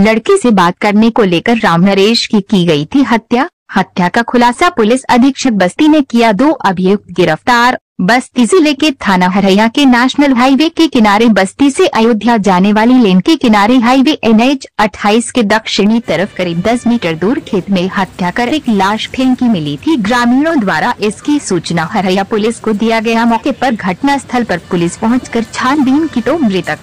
लड़की से बात करने को लेकर राम नरेश की गई थी हत्या का खुलासा पुलिस अधीक्षक बस्ती ने किया। 2 अभियुक्त गिरफ्तार। बस्ती जिले के थाना हरैया के नेशनल हाईवे के किनारे बस्ती से अयोध्या जाने वाली लेन के किनारे हाईवे NH 28 के दक्षिणी तरफ करीब 10 मीटर दूर खेत में हत्या कर एक लाश फेंकी मिली थी। ग्रामीणों द्वारा इसकी सूचना हरैया पुलिस को दिया गया। मौके पर घटना स्थल पर पुलिस पहुंचकर छानबीन की तो मृतक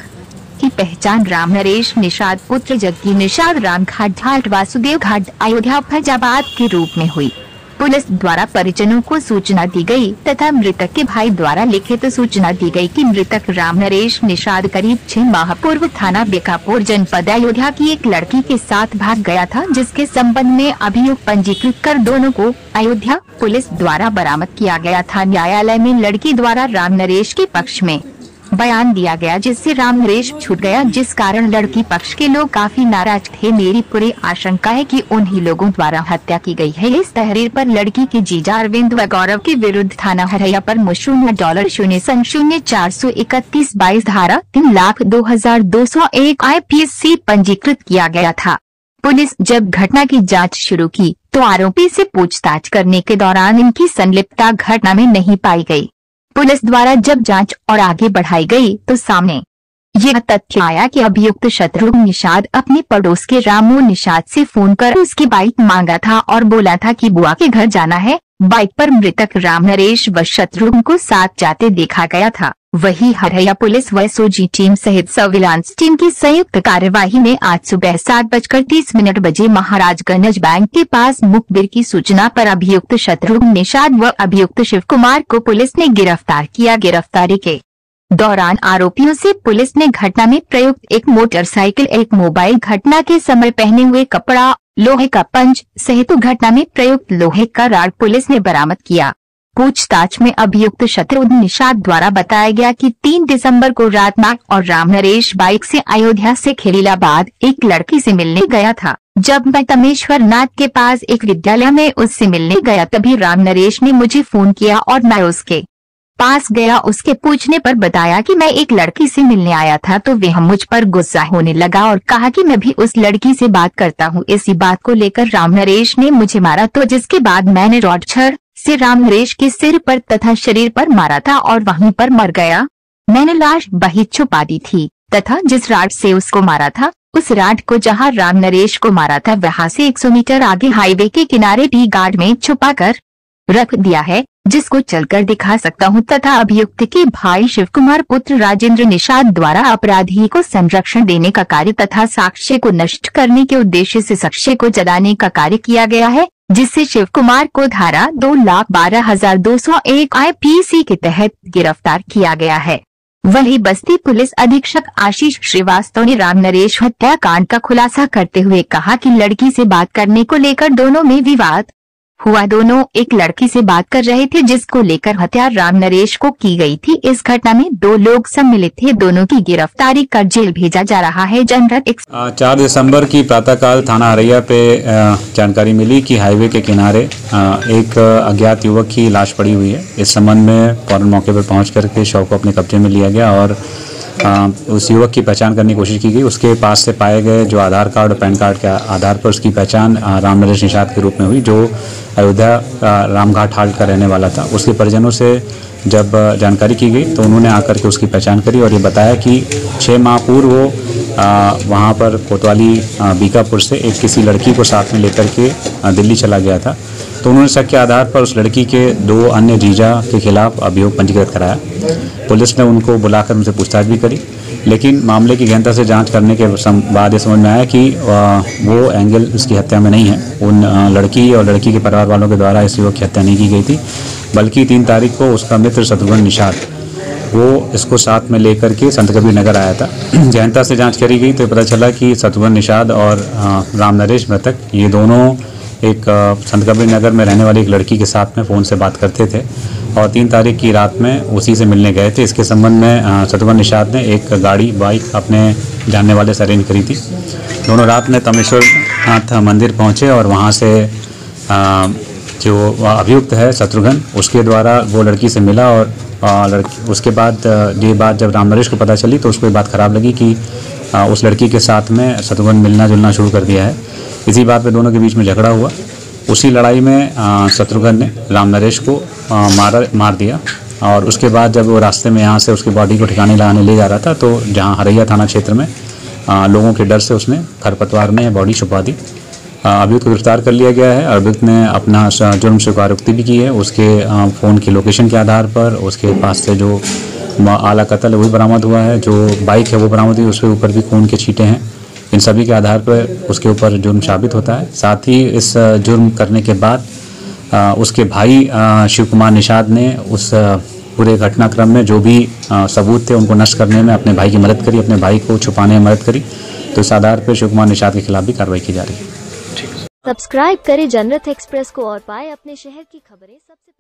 की पहचान राम नरेश निषाद पुत्र जग्गी निषाद रामघाट घाट वासुदेव घाट अयोध्या फैजाबाद के रूप में हुई। पुलिस द्वारा परिजनों को सूचना दी गई तथा मृतक के भाई द्वारा लिखित सूचना दी गई कि मृतक राम नरेश निषाद करीब 6 माह पूर्व थाना बेकापुर जनपद अयोध्या की एक लड़की के साथ भाग गया था, जिसके संबंध में अभियोग पंजीकृत कर दोनों को अयोध्या पुलिस द्वारा बरामद किया गया था। न्यायालय में लड़की द्वारा राम नरेश के पक्ष में बयान दिया गया, जिससे राम नरेश छूट गया, जिस कारण लड़की पक्ष के लोग काफी नाराज थे। मेरी पूरी आशंका है कि उन्हीं लोगों द्वारा हत्या की गई है। इस तहरीर पर लड़की के जीजा अरविंद व गौरव के विरुद्ध थाना हरैया पर $0.0431 धारा 3,02,201 IPC पंजीकृत किया गया था। पुलिस जब घटना की जाँच शुरू की तो आरोपी से पूछताछ करने के दौरान इनकी संलिप्तता घटना में नहीं पाई गयी। पुलिस द्वारा जब जांच और आगे बढ़ाई गई तो सामने यह तथ्य आया कि अभियुक्त शत्रुघ्न निषाद अपने पड़ोस के रामू निषाद से फोन कर उसकी बाइक मांगा था और बोला था कि बुआ के घर जाना है। बाइक पर मृतक राम नरेश व शत्रुघ्न को साथ जाते देखा गया था। वही हरैया पुलिस व SOG टीम सहित सर्विलांस टीम की संयुक्त कार्यवाही में आज सुबह 7:30 बजे महाराजगंज बैंक के पास मुखबिर की सूचना पर अभियुक्त शत्रुघ्न निषाद व अभियुक्त शिव कुमार को पुलिस ने गिरफ्तार किया। गिरफ्तारी के दौरान आरोपियों से पुलिस ने घटना में प्रयुक्त एक मोटरसाइकिल, एक मोबाइल, घटना के समय पहने हुए कपड़ा, लोहे का पंच सहित घटना में प्रयुक्त लोहे का रॉड पुलिस ने बरामद किया। पूछताछ में अभियुक्त शत्रुघ्न निषाद द्वारा बताया गया कि 3 दिसंबर को रात में और राम नरेश बाइक से अयोध्या से खलीलाबाद एक लड़की से मिलने गया था। जब मैं तमेश्वर नाथ के पास एक विद्यालय में उससे मिलने गया तभी राम नरेश ने मुझे फोन किया और मैं उसके पास गया। उसके पूछने पर बताया कि मैं एक लड़की से मिलने आया था तो वह मुझ पर गुस्सा होने लगा और कहा कि मैं भी उस लड़की से बात करता हूँ। इसी बात को लेकर राम नरेश ने मुझे मारा, तो जिसके बाद मैंने रॉड छड़ से राम नरेश के सिर पर तथा शरीर पर मारा था और वहीं पर मर गया। मैंने लाश बाहर छुपा दी थी तथा जिस रॉड से उसको मारा था उस रॉड को जहां राम नरेश को मारा था वहां से 100 मीटर आगे हाईवे के किनारे टी गार्ड में छुपा कर रख दिया है, जिसको चलकर दिखा सकता हूं। तथा अभियुक्त के भाई शिव कुमार पुत्र राजेंद्र निषाद द्वारा अपराधी को संरक्षण देने का कार्य तथा साक्ष्य को नष्ट करने के उद्देश्य से साक्ष्य को जलाने का कार्य किया गया है, जिससे शिव कुमार को धारा 2,12,201 IPC के तहत गिरफ्तार किया गया है। वही बस्ती पुलिस अधीक्षक आशीष श्रीवास्तव ने राम नरेश हत्याकांड का खुलासा करते हुए कहा कि लड़की से बात करने को लेकर दोनों में विवाद हुआ। दोनों एक लड़की से बात कर रहे थे जिसको लेकर हत्या राम नरेश को की गई थी। इस घटना में 2 लोग सम्मिलित थे। दोनों की गिरफ्तारी कर जेल भेजा जा रहा है। जनरल 4 दिसंबर की प्रातःकाल थाना हरैया पे जानकारी मिली कि हाईवे के किनारे एक अज्ञात युवक की लाश पड़ी हुई है। इस संबंध में फौरन मौके पर पहुंच करके शव को अपने कब्जे में लिया गया और उस युवक की पहचान करने की कोशिश की गई। उसके पास से पाए गए जो आधार कार्ड और पैन कार्ड के आधार पर उसकी पहचान राम नरेश निषाद के रूप में हुई, जो अयोध्या रामघाट हाल्ट का रहने वाला था। उसके परिजनों से जब जानकारी की गई तो उन्होंने आकर के उसकी पहचान करी और ये बताया कि 6 माह पूर्व वो वहाँ पर कोतवाली बीकापुर से एक किसी लड़की को साथ में लेकर के दिल्ली चला गया था। तो उन्होंने शक के आधार पर उस लड़की के 2 अन्य जीजा के खिलाफ अभियोग पंजीकृत कराया। पुलिस ने उनको बुलाकर उनसे पूछताछ भी करी, लेकिन मामले की गहनता से जांच करने के बाद ये समझ में आया कि वो एंगल उसकी हत्या में नहीं है। उन लड़की और लड़की के परिवार वालों के द्वारा इस युवक की हत्या नहीं की गई थी, बल्कि 3 तारीख को उसका मित्र शत्रुघ्न निषाद वो इसको साथ में लेकर के संत कबीर नगर आया था। गहनता से जाँच करी गई तो पता चला कि शत्रुघ्न निषाद और राम नरेश मृतक ये दोनों एक संत कबीर नगर में रहने वाली एक लड़की के साथ में फ़ोन से बात करते थे और 3 तारीख की रात में उसी से मिलने गए थे। इसके संबंध में शत्रुघ्न निषाद ने एक बाइक अपने जानने वाले से अरेंज करी थी। दोनों रात में तमेश्वर नाथ मंदिर पहुंचे और वहां से जो अभियुक्त है शत्रुघ्न उसके द्वारा वो लड़की से मिला और उसके बाद ये बात जब राम नरेश को पता चली तो उसको ये बात ख़राब लगी कि उस लड़की के साथ में शत्रुघ्न मिलना जुलना शुरू कर दिया है। इसी बात पे दोनों के बीच में झगड़ा हुआ। उसी लड़ाई में शत्रुघ्न ने राम नरेश को मार दिया और उसके बाद जब वो रास्ते में यहाँ से उसकी बॉडी को ठिकाने लगाने ले जा रहा था तो जहाँ हरैया थाना क्षेत्र में लोगों के डर से उसने खरपतवार में बॉडी छुपा दी। अभियुक्त को गिरफ्तार कर लिया गया है। अभियुक्त ने अपना जुर्म स्वीकारोक्ति भी की है। उसके फ़ोन की लोकेशन के आधार पर उसके पास से जो आला कत्ल है वो भी बरामद हुआ है, जो बाइक है वो बरामद हुई, उसके ऊपर भी खून के छींटे हैं। इन सभी के आधार पर उसके ऊपर जुर्म साबित होता है। साथ ही इस जुर्म करने के बाद उसके भाई शिव कुमार निषाद ने उस पूरे घटनाक्रम में जो भी सबूत थे उनको नष्ट करने में अपने भाई की मदद करी, अपने भाई को छुपाने में मदद करी। तो इस आधार पर शिव कुमार निषाद के खिलाफ भी कार्रवाई की जा रही है। सब्सक्राइब करें जनरत एक्सप्रेस को और पाए अपने शहर की खबरें सबसे